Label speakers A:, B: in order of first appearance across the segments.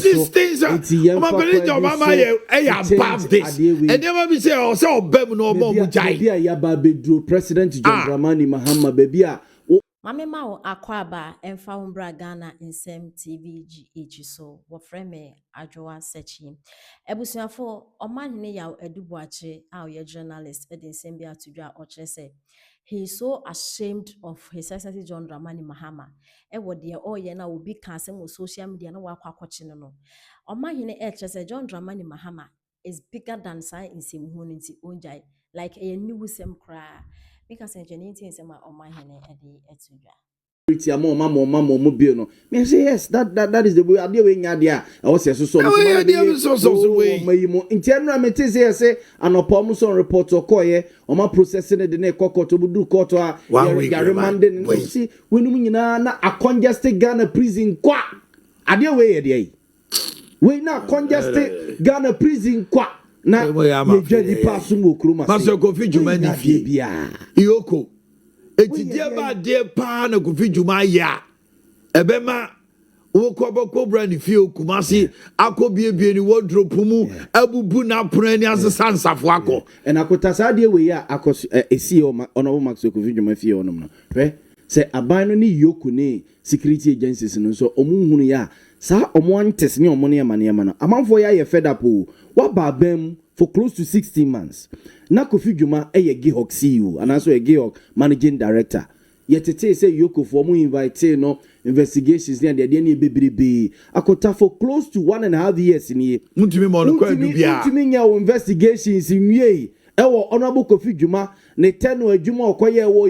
A: These things are Mama above this. And never be say also Bem no more
B: Bedro President John Dramani Mahama baby.
C: Mame Mao Akwaba and Faumbra Ghana in Sem TVGH so what frame Adjoa searching. Ebusia for Omanhene yaw Edubuache, our journalist Edin Sembia to draw or say. He is so ashamed of his Excellency John Dramani Mahama. What dear oh yena will be canceling with social media no work watching no. Omanhene say John Dramani Mahama is bigger than science in Huniti Unjai, like a new sem cry. Because engineering is my Omanhene at the Etuja.
B: Me say yes, that is the way I deal with Nadia. I was so way. In general, me say an opomuson report or koye, or my processing the neck cocoa to do court or remanding. See, when we na a congested Ghana prison qua. I deal with it. We now congested Ghana prison qua. Na ye jadi pasumo kruma
A: Maso Kofi Juma ni fie Yoko eti dia ba de pa na Kofi Juma ya ebema wo koboko bra ni fie Kumasi akobie ni wardrobe mu abubu na pran ni asesa nsafo akọ
B: na akotasa de we ya akos esi ono Max Kofi Juma fie onom no hwe se aban no ni Yoko ni security agencies no so omunhunu ya sa omontes ni omone yamane no amanfo ya ye fed up o wa babem for close to 16 months na Kofi Dwuma eye Gihok CEO and also a Gihok managing director yetete say Yoko for mu invite no investigations and the dey bebrebe akota for close to 1.5 years in here
A: muntimi mo no kwa du bia
B: muntimi nya investigations in wie ewo honorable Kofi Dwuma ne teno adwuma okoye wo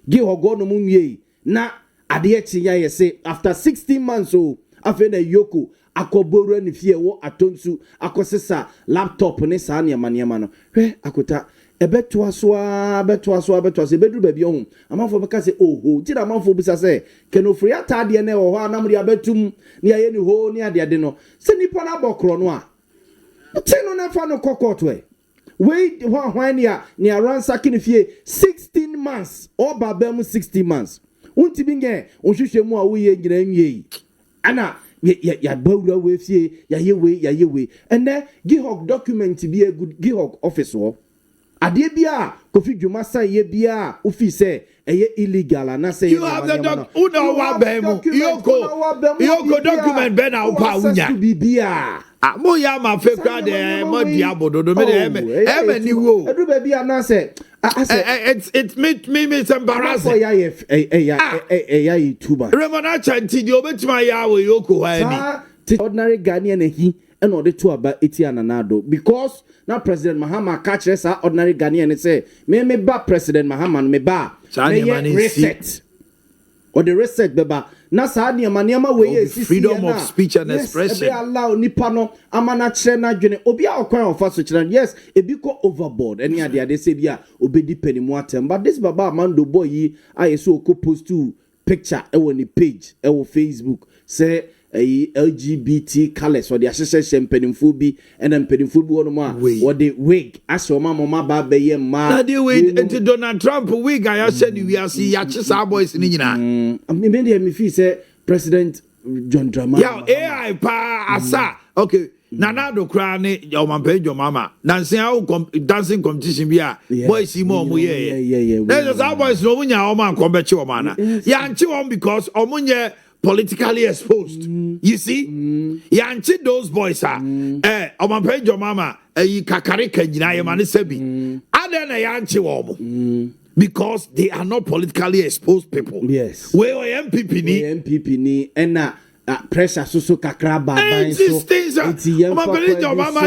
B: Gihok go no mu wie na ade echi ya ye say after 16 months so after the Yoko akoboro ni fie wo atonsu akosesa laptop ne saa ne maniama no hwe akota ebeto aso bedru ba bi ohun amanfo beka se oho tira amanfo bisa se kenofri atade ne wo ho anamri abetum ne aye ni ho ne ade no se nipa na bokro no a tino na fa no kokoto we hwan ne ransack ni fie 16 months or babem 16 months unti binge onhwehwe mu a wo ye nyina nwie ana ya bawura we fie ya yewe and then Gihok document be a good Gihok office wo ade bia Kofi Dwuma say ye bia ofi say eye illegal na say
A: you have the uno wa bemu Yoko document be na upa unya bibia mo ya ma fe kra de mo dia bododo me de ni wo
B: edu ba bia na say
A: it's me some embarrassing
B: ya tuba
A: remona chanti di obetima ya we Yoko ha
B: ni ordinary Ghanaian he and order to about Etiananado because now President Mahama catch us ordinary Ghanaian and say me ba President Mahama me ba reset or the reset beba na saa ne maniama we
A: freedom of speech and expression
B: yes allow nipa no amana kire na dwene obi a okwan ofa so kire yes ebi ko overboard any ade say bia obedi panimu atem but this baba Amando boy yi ayeso ko post to picture e woni page e wo Facebook say LGBT colors or the association penimfo bi and penimfo bi wono ma or the wig as your mama ba be ye ma
A: na the wig into Donald Trump wig I said we are see ya chisa boys ni nyina
B: me dey me feel say President John Dramani
A: yeah AI pa asa okay nana do kra ne your mampejo mama dancing dancing competition bi a boys mo ye there's our boys no munya o man ko be che o mana ya nchi on because o munye politically exposed. You see? Yanchi those boys are Omanhene mama Ay3ka nyina yemane sabi. Adena yanchi womo. Because they are not politically exposed people.
B: Yes.
A: We NPP ni
B: and pressure so kakra ba
A: so things Omanhene mama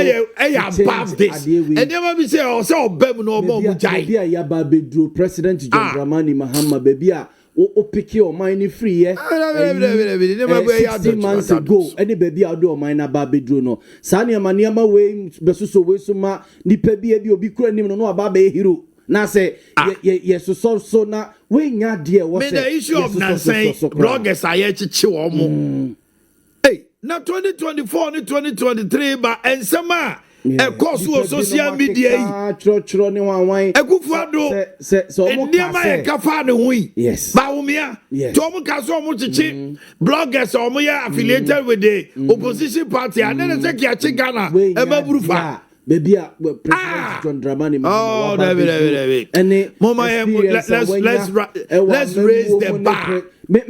A: above this. And never be say o bem no mo mu jai.
B: Bia ya ba bedro President John Dramani Mahama baby o pick your mind free 16 months ago any baby I do mine aba bedro no sani amaniama we besuso we so ma nipa bia bi obi kura nim no aba be hero na say yes so na we nya de wo say
A: the issue of Nancy bloggers aye chichi wo mo hey na 2024 ni 2023 ba ensema e course o social media yi
B: chro ne wan
A: Ekufuado ndiema e kafa ne hui
B: yes
A: ba umia to mu ka so mu chichi bloggers o mu ya affiliated with the opposition party and then say ki Ghana e maburufa
B: baby President John Dramani
A: oh David mama let's raise the bar wait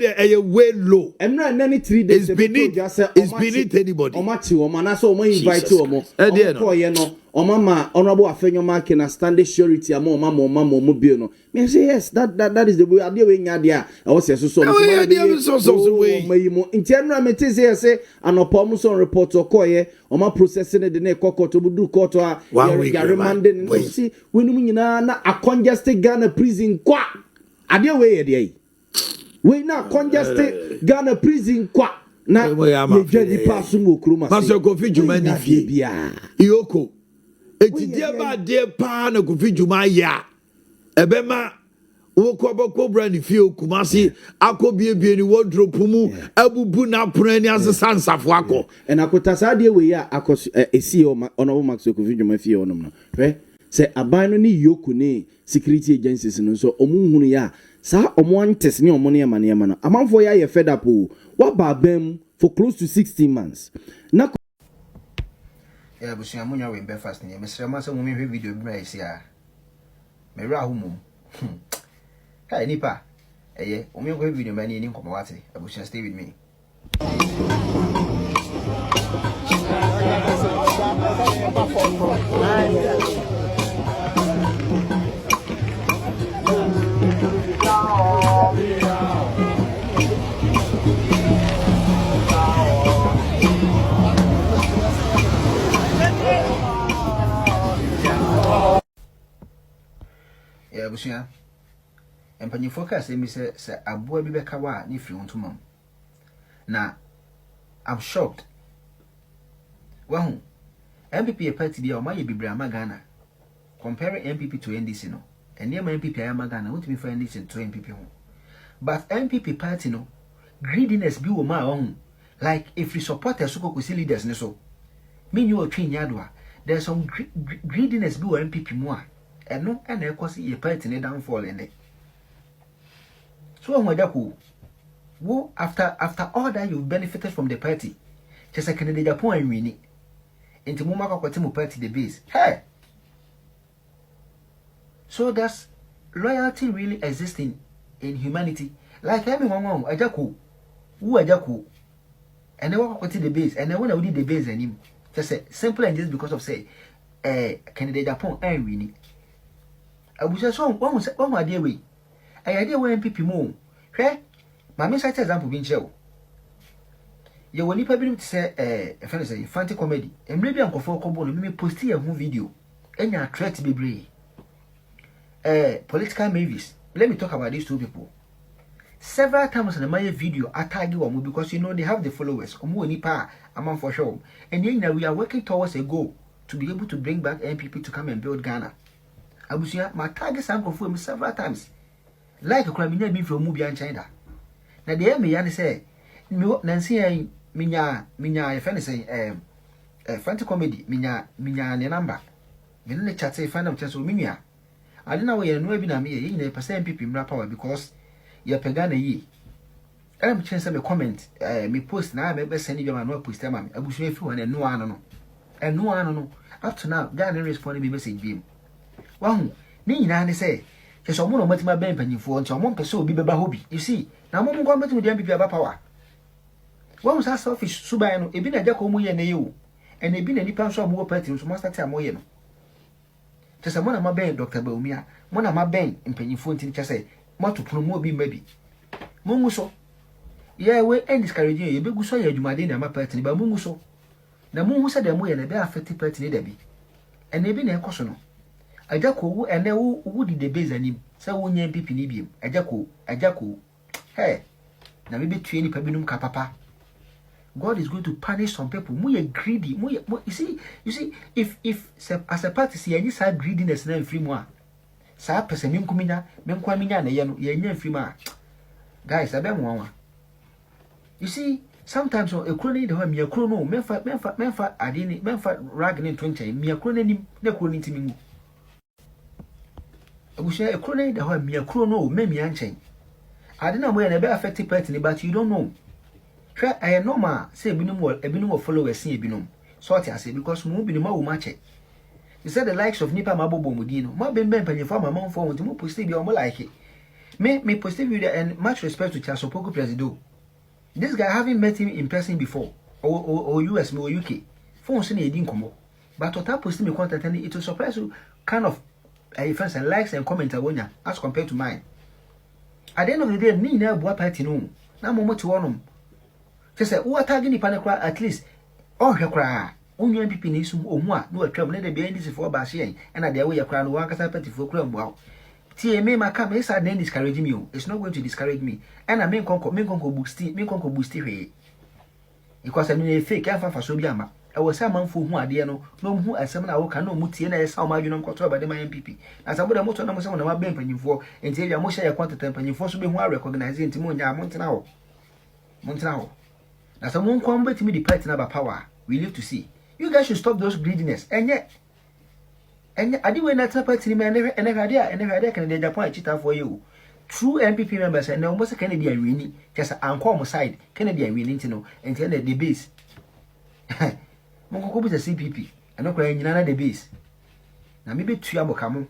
A: there way low
B: emra nani 3 days
A: it's beneath anybody
B: omachi o na so o invite o mo to ye no omama honorable afenyo na standing surety am o bio no me say yes that is the way ade we nya de a o se so way mo nti enra me te say anopom so report okoye oma processing de na court obudu court a remanding no see wenum nyina na a congested Ghana prison kwa ade we ye de we na congested Ghana prison kwa na ye jadi pass mo kroma
A: pass Kofi Juma ni fie ioko etidie ba de pa na Kofi Juma ya ebema wo koboko brand fie Kumasi akobie ni wardrobe mu abubu na pran ni asesa nsafo akọ
B: enakota sa de we ya akọ esi honorable Max Kofi Juma fie onom no hwe se aban no ni yoku ni security agencies no so omunhunu ya sa omontes ni omone ema no amanfo ya ye fed up o wa ba bam for close to 16 months na
D: ya busu amunya we breakfast ni mesre ma se mo me video bi na isi a me ra humum ha nipa eye o me ko video ma ni nkomo wate abusu stay with me busia empanyi focus emi se aboa bi beka wa ni firi ntoma na I'm shocked wahu NPP party dia o ma ye bibra ma Ghana compare NPP to NDC no ene ma NPP ya ma Ghana what me for NDC to NPP ho but NPP party no greediness bi wo ma wahu like if you support us ko si leaders ne so me nyu o twen yadoa there's some greediness bi wo NPP mu a eno na ekosi ye party ne downfall ene so nwajako wo after all that you benefited from the party just like the Japan and win into muma kwakwati mu party the base hey so does loyalty really existing in humanity like everyone ajako wo ajako and then kwakwati the base and then when I did the base and him just say simple and just because of say candidate Japan and win abuja so one idea we idea we NPP mo hwe ma me cite example bi nche o ye woni pa bi say e fa say fancy comedy emre bi ankofo kobo no me post ye ho video enya threat bebre political movies. Let me talk about these two people. Several times in my video I tag you because you know they have the followers among for sure, and then we are working towards a goal to be able to bring back NPP to come and build Ghana. Abusia, my targets are confirmed several times. Like a criminal being from Mubi and China. Now the MBN say, Nancy, minya, friend say, fancy comedy, minya, the number. You know, chat say, find out chance with minya. I don't know where you're no be me, you know, NPP power because you're pegana ye. I'm chance a comment, me post now, maybe send you my post time. I wish you and no one, and no one, up to now, Ghana responded me message beam. Wow, Nina say, there's a more my bank and you for and someone pursue be hobby. You see, now I'm going to the NPP about power. What was that selfish Subano, a been a Jacomo and you, and a been any person of more party to master time moyen. Just a one of my bank, Dr. Belmia, one of my bank in penny fontin, just say, more to promote me maybe. Munguso. Yeah, we end discouraging you, big so you might in my party, but Munguso. The moon said the moon and a bear 50 party debbie. And they been a caution. A jaco and who would the base and him, so one young people need him. A jaco. Hey, now maybe 20 pabinum capapa. God is going to punish some people. More greedy. More, you see, if as a party see any side greediness na free more. Sa person kumina, menkwaminya na ye free ma. Guys, I bet one. You see, sometimes a crony the me a chrono menfa adini menfa rag in 20 me a crony na crony timi abushia a crony the me a chrono me me anchen adina mo na be affect person but you don't know try I normal say ebinom followers see ebinom sort I say because mo bi no ma match. You said the likes of Nipa Mabobo Mudino. Ma bembe mpanyefa ma man for mo post bi o mo like it. Me post video and much respect to Chasopoko Presido. This guy haven't met him in person before or US or UK. Phone say e din komo. But to tap post me content and it will surprise you kind of fans and likes and comments awonya as compared to mine. At the end of the day, ni na bua party no. Na mo to wonom. Just say who attacking Nipa na kra at least oh hwe kra. Onyu NPP ni sum ohu a no atwam ne de bia ndisi for ba hye en na de we yakra no wankasa party for kra mboa tie me maka me sa den discourage me o. It's not going to discourage me and I mean konko boost hwe because I mean fake afa fa so bi ama e wo sa manfo hu ade no no hu asem na wo ka no mu tie na esa o ma dwuno nkoto ba de ma NPP na sa boda moto na mo se mo na ma ben panyimfo enti bia mo hye ya kwantata panyimfo so be hu a recognize enti mo nya mo ntena ho na sa mo nkwa mbetimi di party na ba power we live to see. You guys should stop those greediness. And yet, I did when that's happened to me and never idea can the Japan cheat for you. True NPP members and almost a Canadian winning, just an uncommon side, Canadian winning to know, and tell the base. Monko is a CPP, and not crying in another base. Now maybe 2 abo come.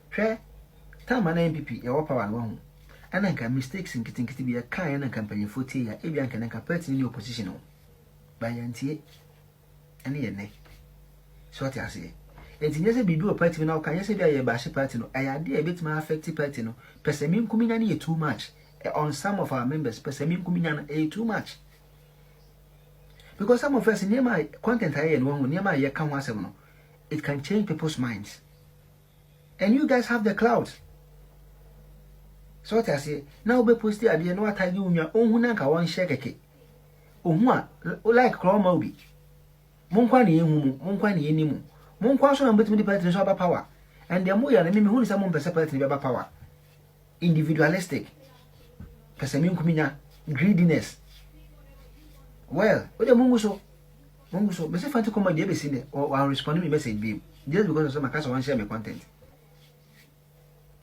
D: Share, time an NPP, your power and one. And I can mistakes in getting to be a kind and company for tea, if you can compare in your position. By anti. Any ne so what I say enti nyese bi do party na ka nyese bia ye ba she party no ayade a bit ma affect party no pese mi nkuminya na too much on some of our members pese mi nkuminya na too much because some of us nyema content aye no ho nyema ye ka ho asem no it can change people's minds and you guys have the clout so what I say now be post ade no atagi unwa onhu na nka won share keke ohun a like kroma obi monkwa na ehu monkwa na enimu monkwa so na mbetimi di party so aba power and the mo ya na me hu ni sa mo mpese party be aba power individualistic pese mi nkuminya greediness well o de mungu so me say fanti come dey be seen or respond me message be just because of some case one share my content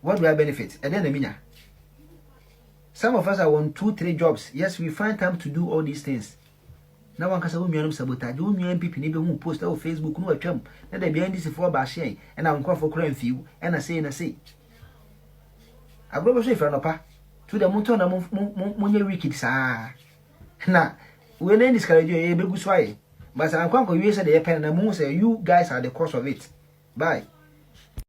D: what do I benefit and then na minya some of us are on 2-3 jobs yes we find time to do all these things. Now one kasa unyanum sabotage unyu NPP ni be hu post on Facebook no atwam na da bia ndisi for ba hye and am kwa for kra mfiu and na say agbo so ifra no pa to the moto na monye wicked sa na we na discourage you e begu so aye but am kwa ko we say the pen na mu say you guys are the cause of it bye.